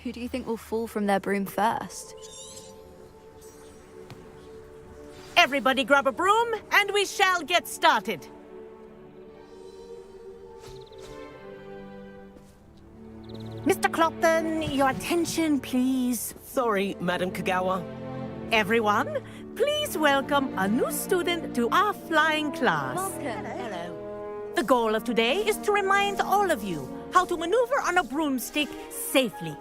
Who do you think will fall from their broom first? Everybody grab a broom, and we shall get started. Mr. Clopton, your attention, please. Sorry, Madam Kagawa. Everyone, please welcome a new student to our flying class. Welcome. Hello. The goal of today is to remind all of you how to maneuver on a broomstick safely,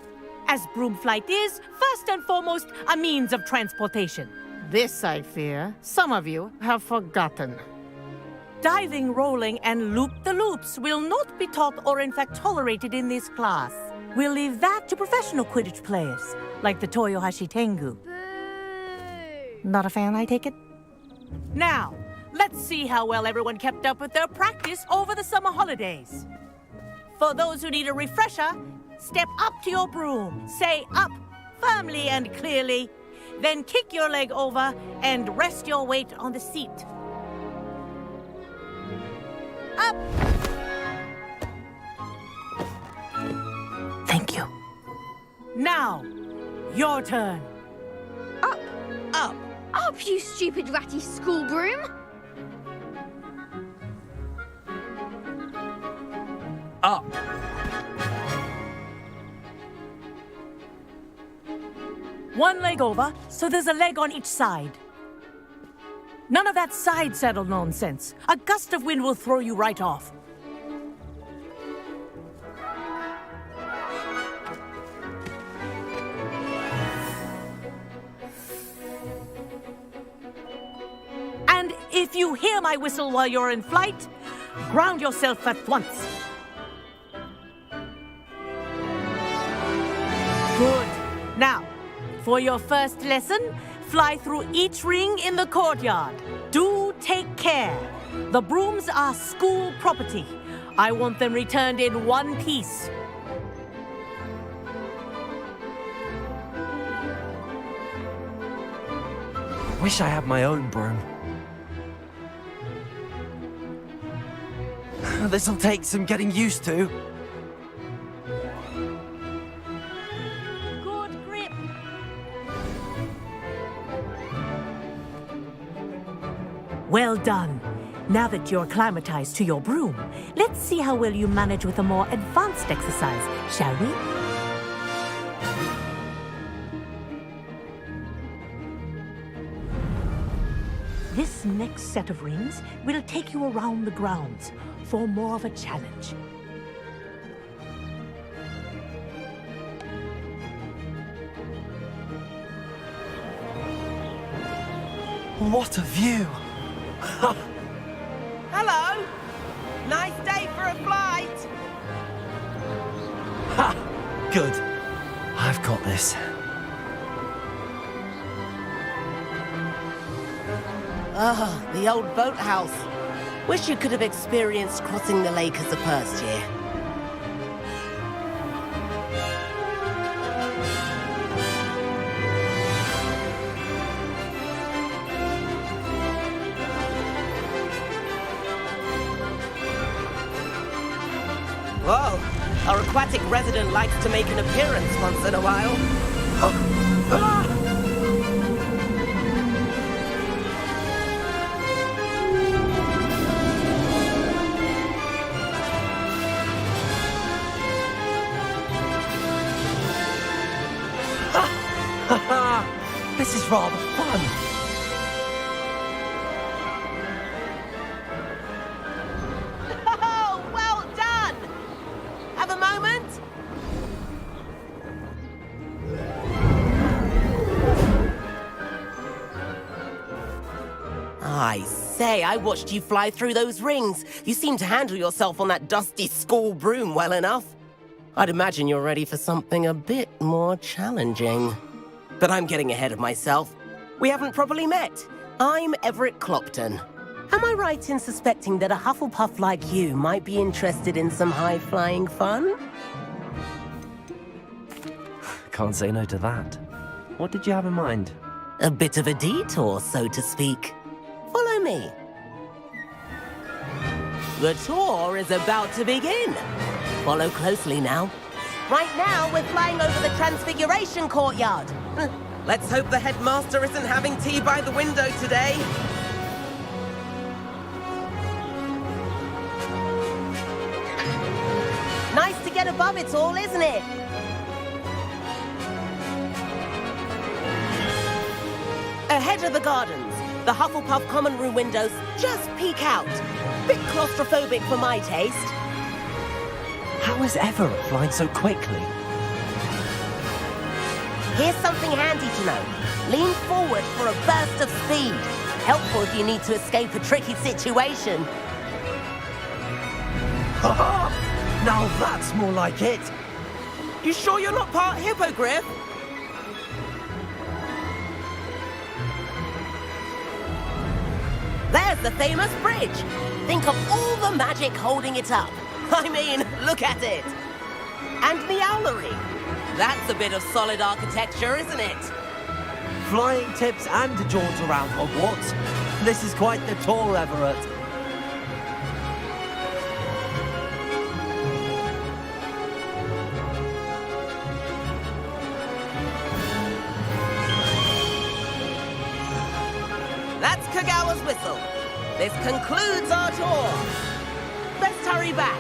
as broom flight is, first and foremost, a means of transportation. This, I fear, some of you have forgotten. Diving, rolling, and loop-the-loops will not be taught or in fact tolerated in this class. We'll leave that to professional Quidditch players, like the Toyohashi Tengu. Boo! Not a fan, I take it? Now, let's see how well everyone kept up with their practice over the summer holidays. For those who need a refresher, step up to your broom, say up firmly and clearly, then kick your leg over and rest your weight on the seat. Up! Thank you. Now, your turn. Up! Up! Up, you stupid ratty school broom! Up! One leg over, so there's a leg on each side. None of that side saddle nonsense. A gust of wind will throw you right off. And if you hear my whistle while you're in flight, ground yourself at once. Good. Now, for your first lesson, fly through each ring in the courtyard. Do take care. The brooms are school property. I want them returned in one piece. Wish I had my own broom. This'll take some getting used to. Good grip. Well done. Now that you're acclimatized to your broom, let's see how well you manage with a more advanced exercise, shall we? This next set of rings will take you around the grounds for more of a challenge. What a view! Hello! Nice day for a flight! Ha! Good. I've got this. Ah, the old boathouse. Wish you could have experienced crossing the lake as a first year. Whoa, our aquatic resident likes to make an appearance once in a while. This is rather fun. Oh, well done! Have a moment? I say, I watched you fly through those rings. You seem to handle yourself on that dusty school broom well enough. I'd imagine you're ready for something a bit more challenging. But I'm getting ahead of myself. We haven't properly met. I'm Everett Clopton. Am I right in suspecting that a Hufflepuff like you might be interested in some high-flying fun? Can't say no to that. What did you have in mind? A bit of a detour, so to speak. Follow me. The tour is about to begin. Follow closely now. Right now, we're flying over the Transfiguration courtyard. Let's hope the headmaster isn't having tea by the window today. Nice to get above it all, isn't it? Ahead of the gardens, the Hufflepuff common room windows just peek out. Bit claustrophobic for my taste. How is Everett flying so quickly? Here's something handy to know. Lean forward for a burst of speed. Helpful if you need to escape a tricky situation. Now that's more like it. You sure you're not part hippogriff? There's the famous bridge. Think of all the magic holding it up. I mean, look at it. And the owlery. That's a bit of solid architecture, isn't it? Flying tips and a jaunt around Hogwarts. This is quite the tour, Everett. That's Kagawa's whistle. This concludes our tour. Let's hurry back.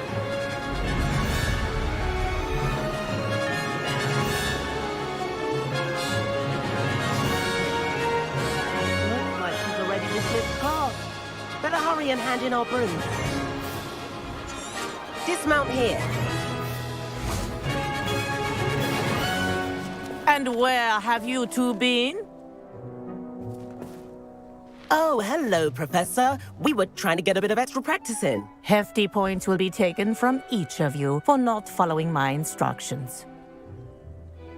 Looks like she's already dismissed class. Better hurry and hand in our brooms. Dismount here. And where have you two been? Oh, hello, Professor. We were trying to get a bit of extra practice in. Hefty points will be taken from each of you for not following my instructions.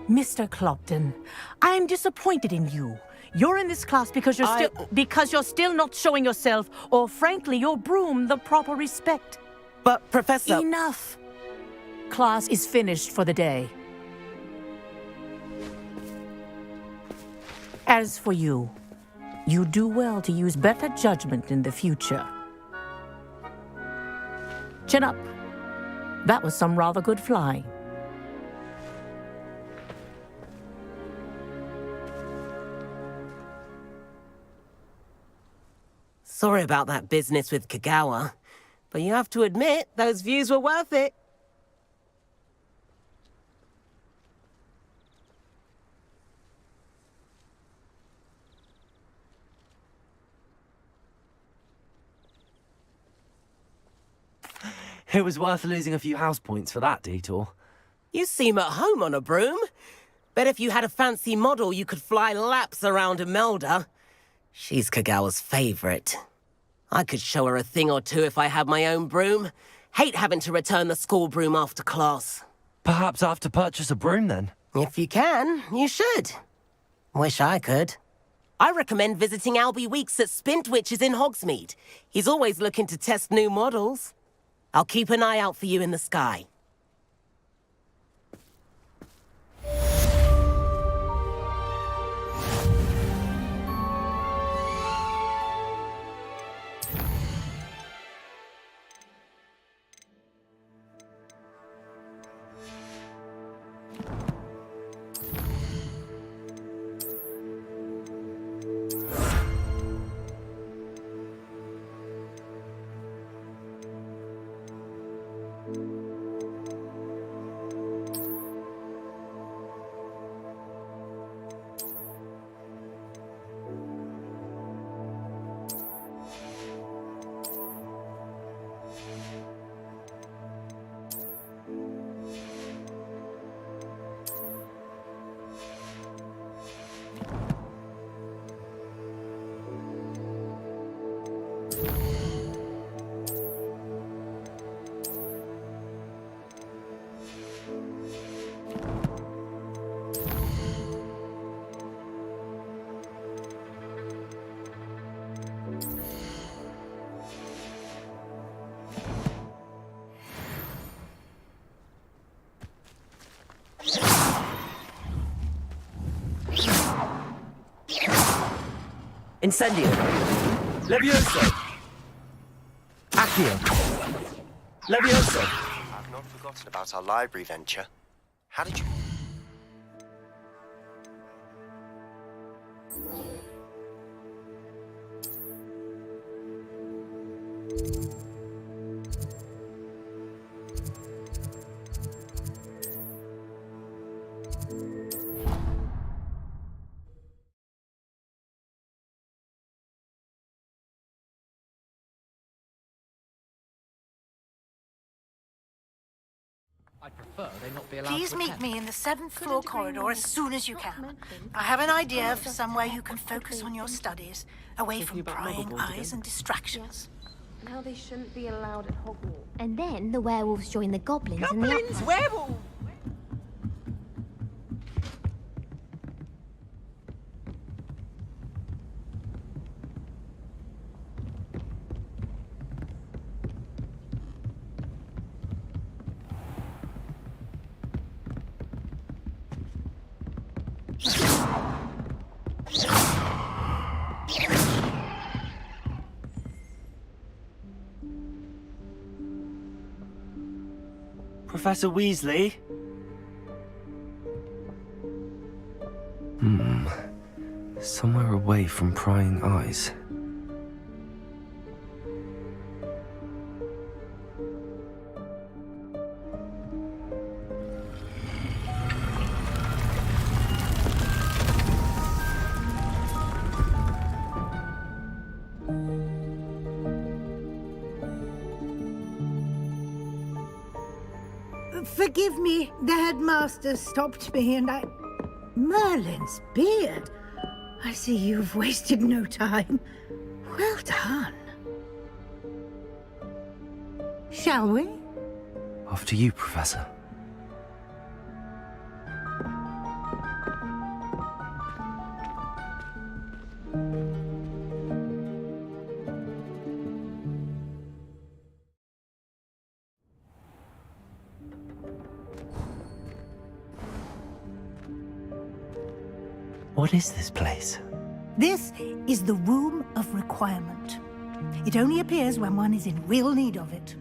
Mr. Clopton, I'm disappointed in you. You're in this class because you're still not showing yourself, or frankly, your broom the proper respect. But, Professor... Enough. Class is finished for the day. As for you, you do well to use better judgment in the future. Chin up. That was some rather good flying. Sorry about that business with Kagawa, but you have to admit, those views were worth it. It was worth losing a few house points for that detour. You seem at home on a broom. Bet if you had a fancy model, you could fly laps around Imelda. She's Kagawa's favorite. I could show her a thing or two if I had my own broom. Hate having to return the school broom after class. Perhaps I have to purchase a broom then? If you can, you should. Wish I could. I recommend visiting Albie Weeks at Spintwitches in Hogsmeade. He's always looking to test new models. I'll keep an eye out for you in the sky. Incendio. Levioso. Accio. Levioso. I've not forgotten about our library venture. How did you... I'd prefer they not be allowed Please to meet attend. me in the 7th floor corridor as soon as you can. I have an idea for somewhere you can focus on your studies, away from prying eyes and distractions. And how they shouldn't be allowed at Hogwarts. And then the werewolves join the goblins in the upper. Werewolves! Professor Weasley? Somewhere away from prying eyes. Forgive me, the headmaster stopped me and I... Merlin's beard! I see you've wasted no time. Well done. Shall we? After you, Professor. What is this place? This is the Room of Requirement. It only appears when one is in real need of it.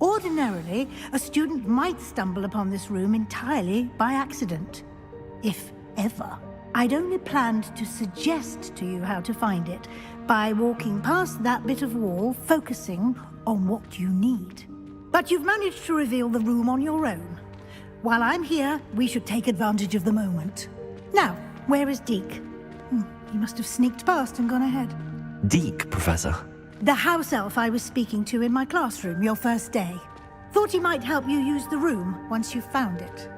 Ordinarily, a student might stumble upon this room entirely by accident. If ever. I'd only planned to suggest to you how to find it by walking past that bit of wall, focusing on what you need. But you've managed to reveal the room on your own. While I'm here, we should take advantage of the moment. Now, where is Deke? He must have sneaked past and gone ahead. Deke, Professor. The house elf I was speaking to in my classroom your first day. Thought he might help you use the room once you've found it.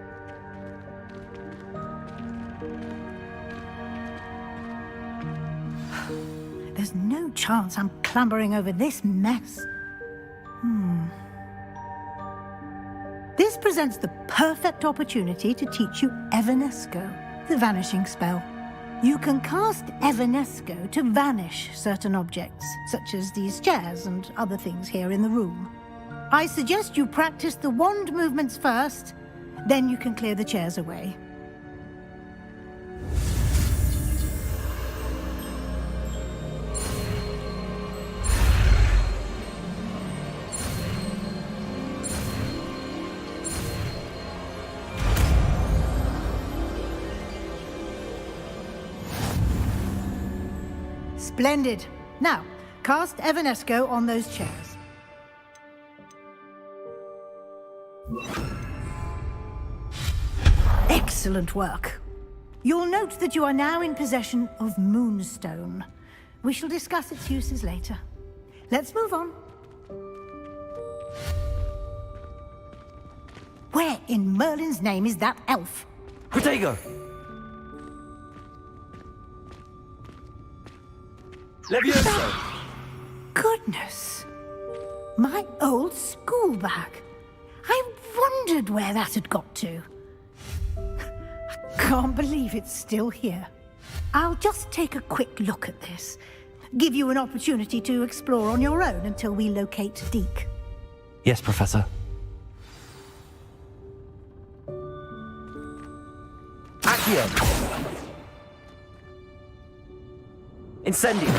There's no chance I'm clambering over this mess. This presents the perfect opportunity to teach you Evanesco, the vanishing spell. You can cast Evanesco to vanish certain objects, such as these chairs and other things here in the room. I suggest you practice the wand movements first, then you can clear the chairs away. Splendid. Now, cast Evanesco on those chairs. Excellent work. You'll note that you are now in possession of Moonstone. We shall discuss its uses later. Let's move on. Where in Merlin's name is that elf? Protego! Levioso! Goodness! My old school bag. I wondered where that had got to. I can't believe it's still here. I'll just take a quick look at this. Give you an opportunity to explore on your own until we locate Deke. Yes, Professor. Accio! Incendio!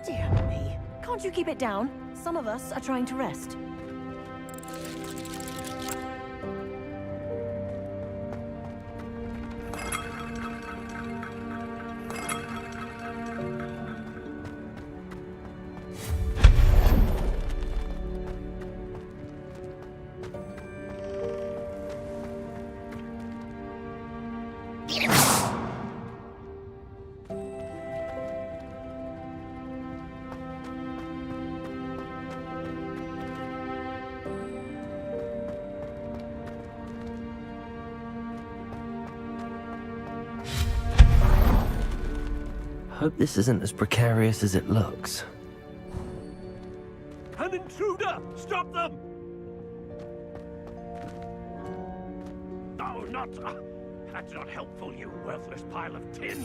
Dear me. Can't you keep it down. Some of us are trying to rest. Hope this isn't as precarious as it looks. An intruder! Stop them! No, not... that's not helpful, you worthless pile of tin!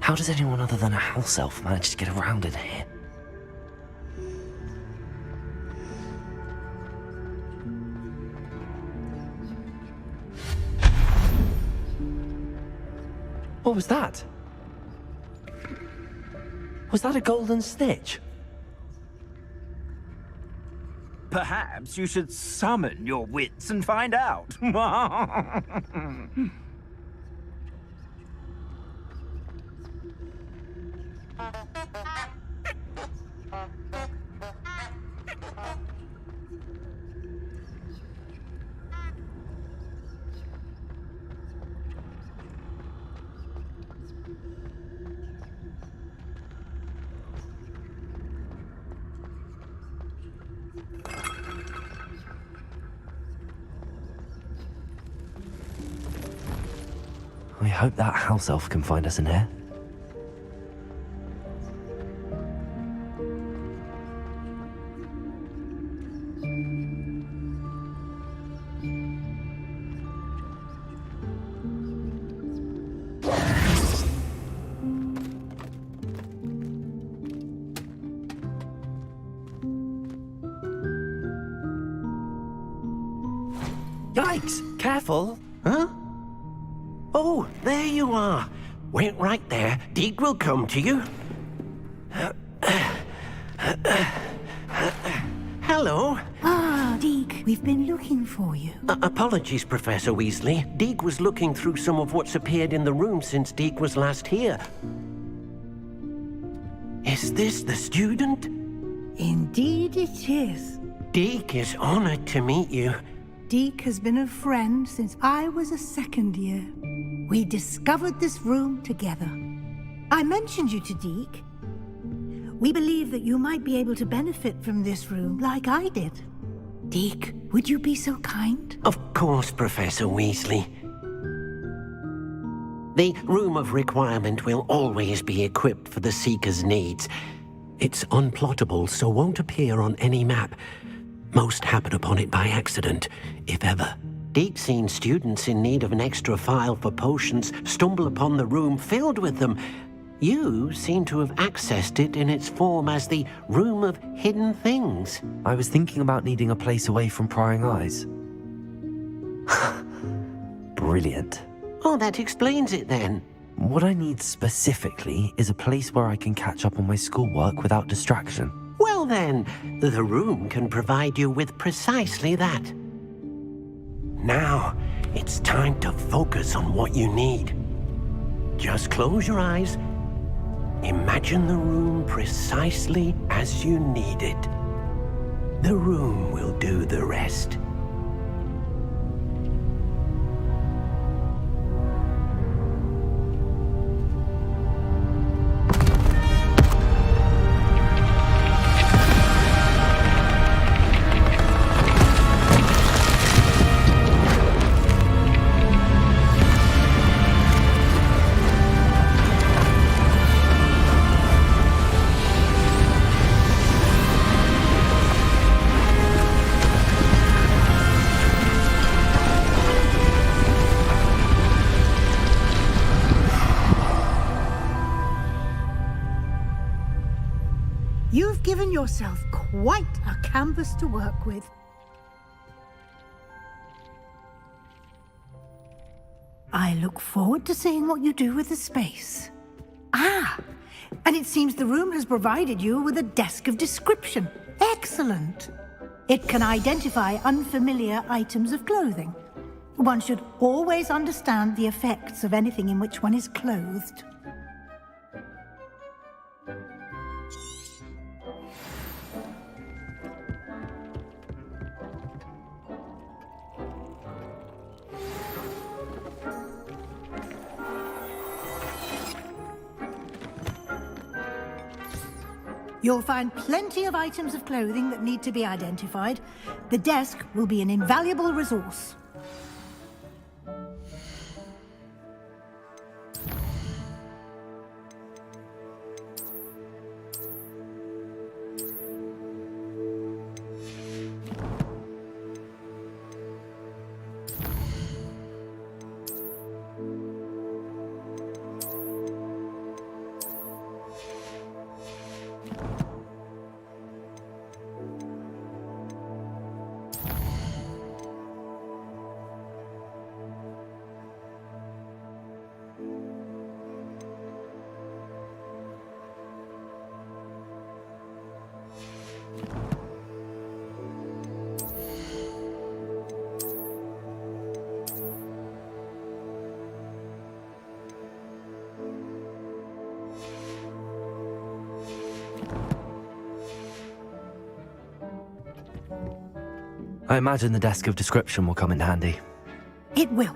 How does anyone other than a house elf manage to get around in here? What was that? Was that a golden snitch? Perhaps you should summon your wits and find out. I hope that house elf can find us in here. Yikes! Careful! Huh? Oh, there you are. Wait right there. Deke will come to you. Hello. Ah, Deke, we've been looking for you. Apologies, Professor Weasley. Deke was looking through some of what's appeared in the room since Deke was last here. Is this the student? Indeed it is. Deke is honored to meet you. Deke has been a friend since I was a second year. We discovered this room together. I mentioned you to Deke. We believe that you might be able to benefit from this room like I did. Deke, would you be so kind? Of course, Professor Weasley. The Room of Requirement will always be equipped for the Seeker's needs. It's unplottable, so won't appear on any map. Most happen upon it by accident, if ever. Deke's seen students in need of an extra file for potions stumble upon the room filled with them. You seem to have accessed it in its form as the Room of Hidden Things. I was thinking about needing a place away from prying eyes. Brilliant. Oh, that explains it then. What I need specifically is a place where I can catch up on my schoolwork without distraction. Well then, the room can provide you with precisely that. Now, it's time to focus on what you need. Just close your eyes. Imagine the room precisely as you need it. The room will do the rest. yourself quite a canvas to work with. I look forward to seeing what you do with the space. Ah, and it seems the room has provided you with a desk of description. Excellent. It can identify unfamiliar items of clothing. One should always understand the effects of anything in which one is clothed. You'll find plenty of items of clothing that need to be identified. The desk will be an invaluable resource. I imagine the desk of description will come in handy. It will.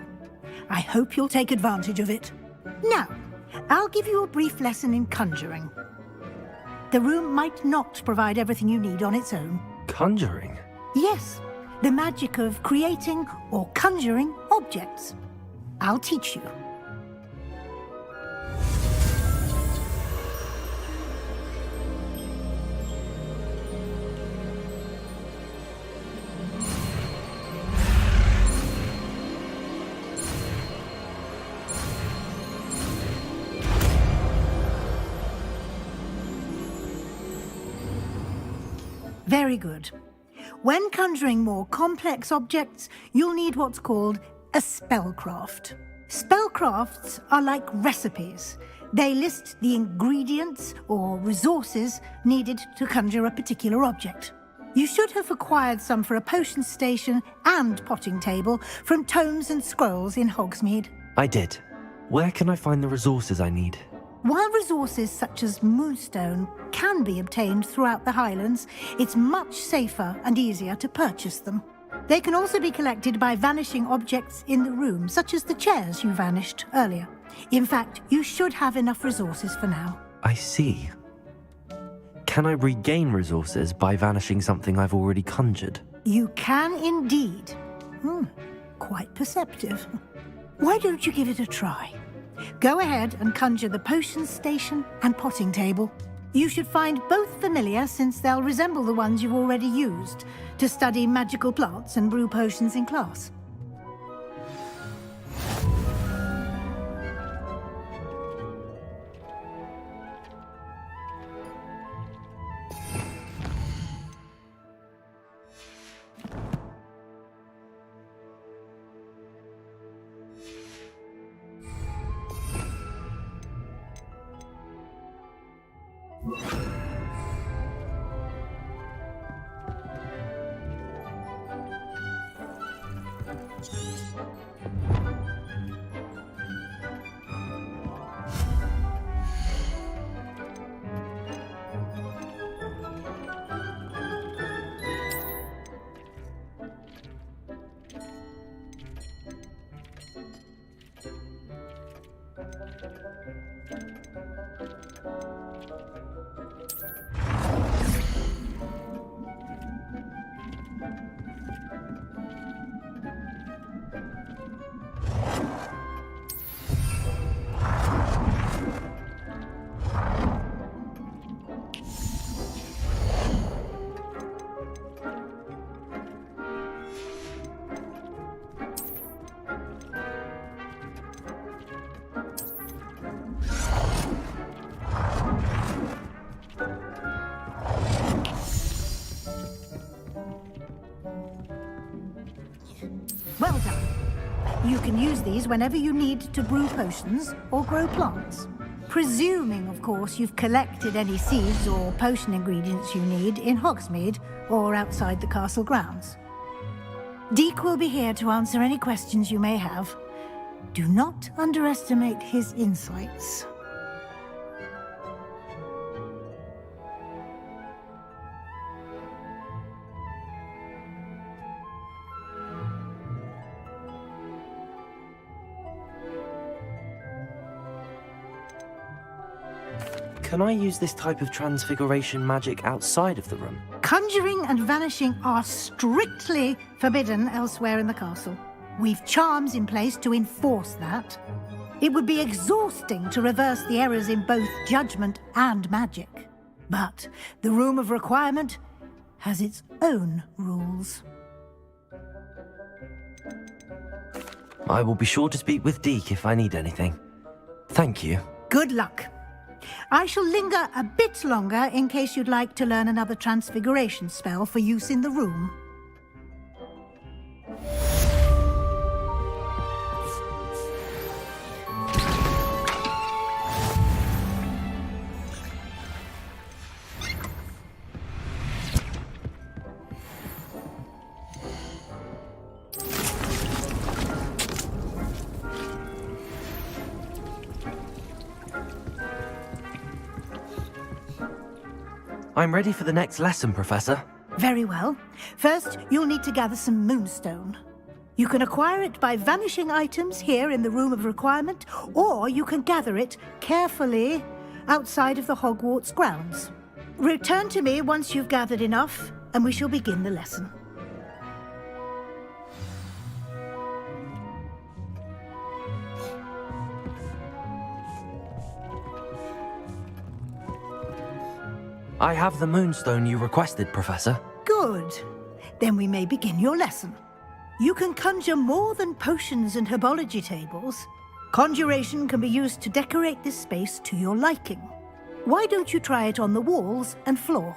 I hope you'll take advantage of it. Now, I'll give you a brief lesson in conjuring. The room might not provide everything you need on its own. Conjuring? Yes, the magic of creating or conjuring objects. I'll teach you. Very good. When conjuring more complex objects, you'll need what's called a spellcraft. Spellcrafts are like recipes. They list the ingredients or resources needed to conjure a particular object. You should have acquired some for a potion station and potting table from tomes and scrolls in Hogsmeade. I did. Where can I find the resources I need? While resources such as moonstone can be obtained throughout the Highlands, it's much safer and easier to purchase them. They can also be collected by vanishing objects in the room, such as the chairs you vanished earlier. In fact, you should have enough resources for now. I see. Can I regain resources by vanishing something I've already conjured? You can indeed. Quite perceptive. Why don't you give it a try? Go ahead and conjure the potion station and potting table. You should find both familiar, since they'll resemble the ones you've already used to study magical plants and brew potions in class. Well done. You can use these whenever you need to brew potions or grow plants. Presuming, of course, you've collected any seeds or potion ingredients you need in Hogsmeade or outside the castle grounds. Deke will be here to answer any questions you may have. Do not underestimate his insights. Can I use this type of transfiguration magic outside of the room? Conjuring and vanishing are strictly forbidden elsewhere in the castle. We've charms in place to enforce that. It would be exhausting to reverse the errors in both judgment and magic. But the Room of Requirement has its own rules. I will be sure to speak with Deke if I need anything. Thank you. Good luck. I shall linger a bit longer in case you'd like to learn another transfiguration spell for use in the room. I'm ready for the next lesson, Professor. Very well. First, you'll need to gather some moonstone. You can acquire it by vanishing items here in the Room of Requirement, or you can gather it carefully outside of the Hogwarts grounds. Return to me once you've gathered enough, and we shall begin the lesson. I have the moonstone you requested, Professor. Good. Then we may begin your lesson. You can conjure more than potions and herbology tables. Conjuration can be used to decorate this space to your liking. Why don't you try it on the walls and floor?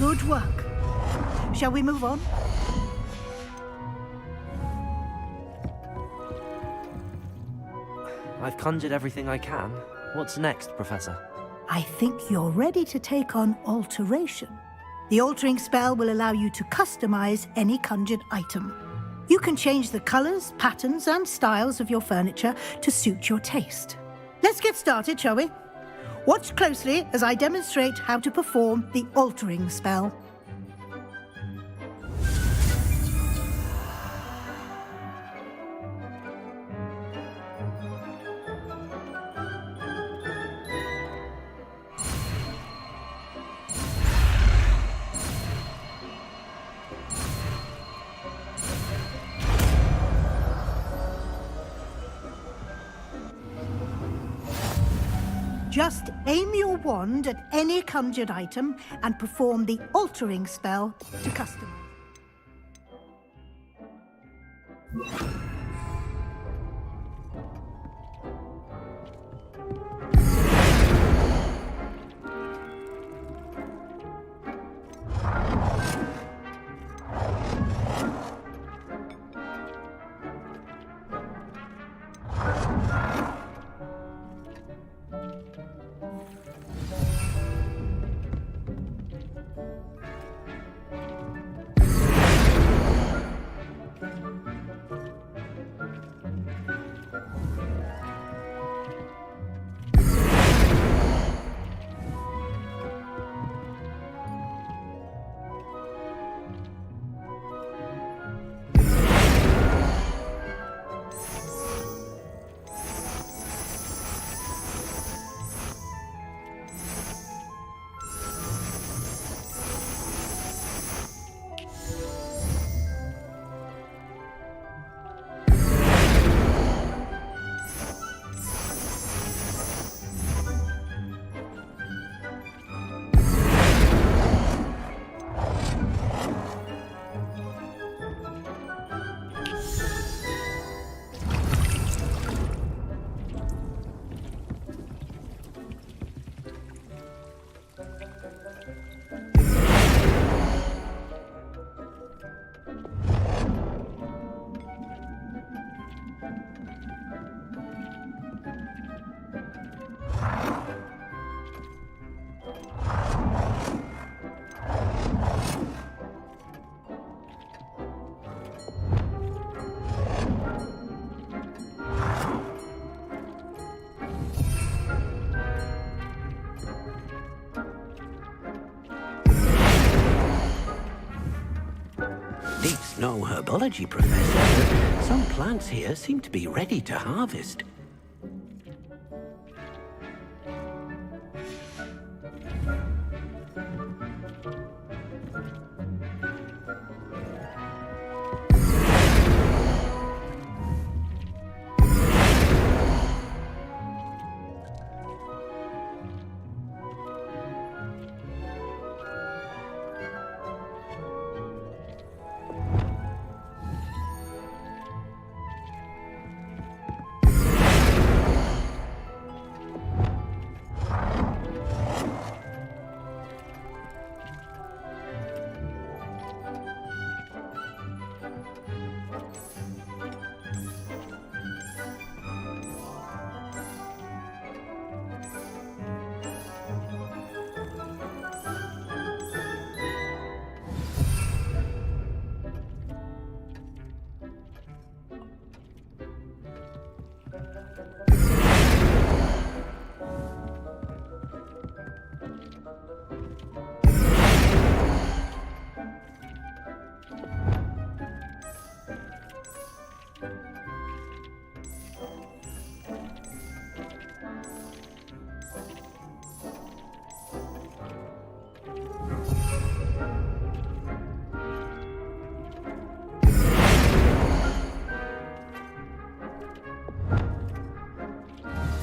Good work. Shall we move on? I've conjured everything I can. What's next, Professor? I think you're ready to take on alteration. The altering spell will allow you to customize any conjured item. You can change the colors, patterns, and styles of your furniture to suit your taste. Let's get started, shall we? Watch closely as I demonstrate how to perform the altering spell. Just aim your wand at any conjured item and perform the altering spell to customize. biology professor, but some plants here seem to be ready to harvest.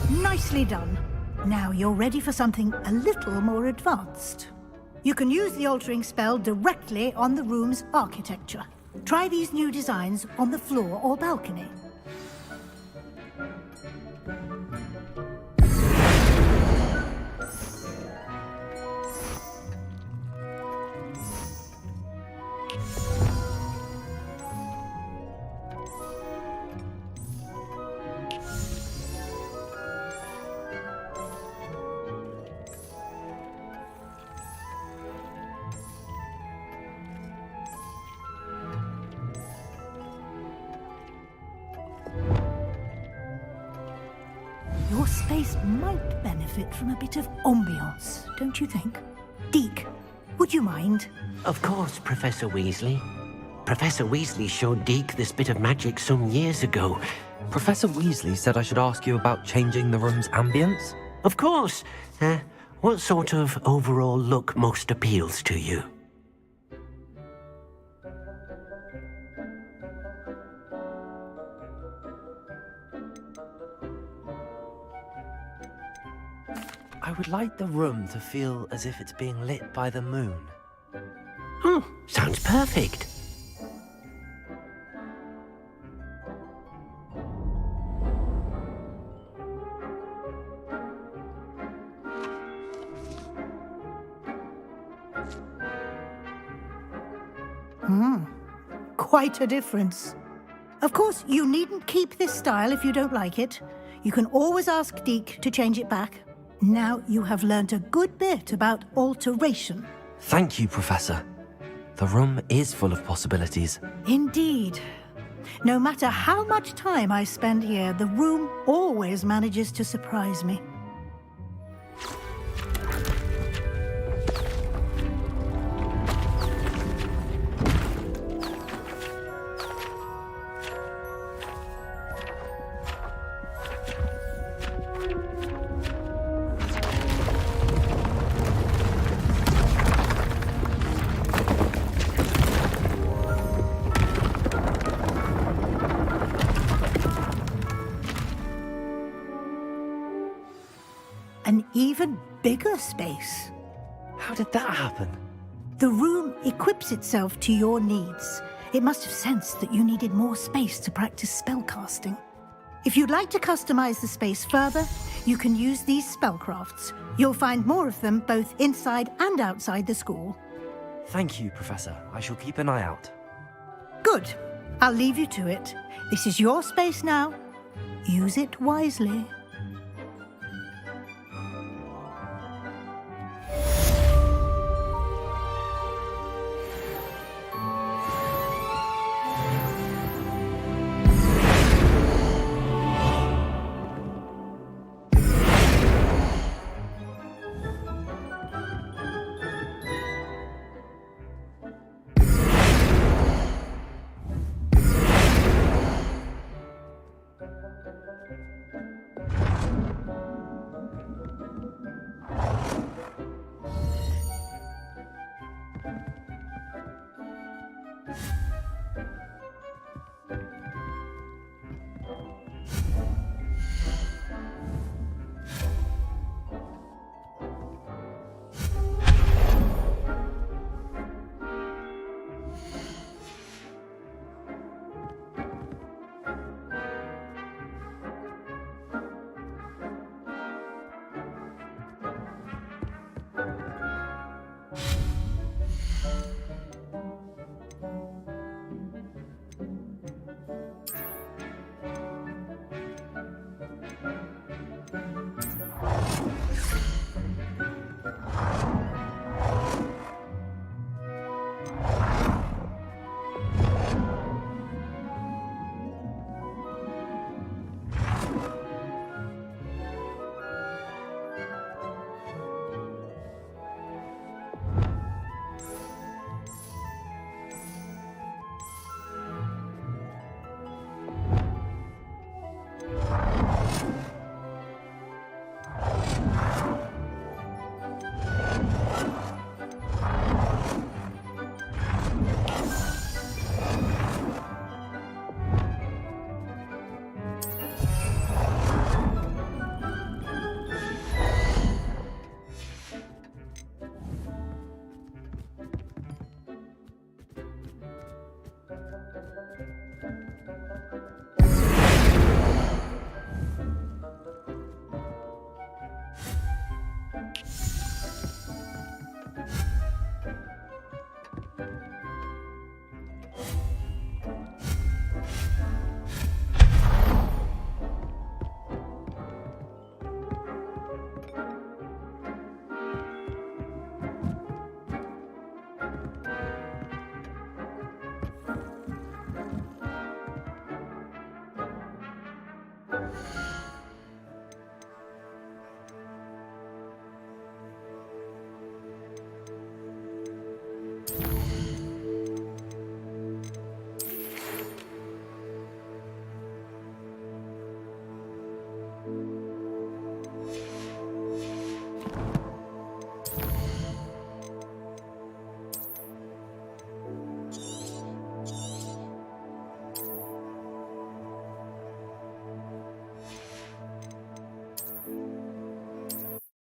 Nicely done. Now you're ready for something a little more advanced. You can use the altering spell directly on the room's architecture. Try these new designs on the floor or balcony. Your space might benefit from a bit of ambiance, don't you think? Deke, would you mind? Of course, Professor Weasley. Professor Weasley showed Deke this bit of magic some years ago. Professor Weasley said I should ask you about changing the room's ambience? Of course. What sort of overall look most appeals to you? I would like the room to feel as if it's being lit by the moon. Oh, sounds perfect. Quite a difference. Of course, you needn't keep this style if you don't like it. You can always ask Deke to change it back. Now you have learnt a good bit about alteration. Thank you, Professor. The room is full of possibilities. Indeed. No matter how much time I spend here, the room always manages to surprise me. An even bigger space. How did that happen? The room equips itself to your needs. It must have sensed that you needed more space to practice spellcasting. If you'd like to customize the space further, you can use these spellcrafts. You'll find more of them both inside and outside the school. Thank you, Professor. I shall keep an eye out. Good. I'll leave you to it. This is your space now. Use it wisely.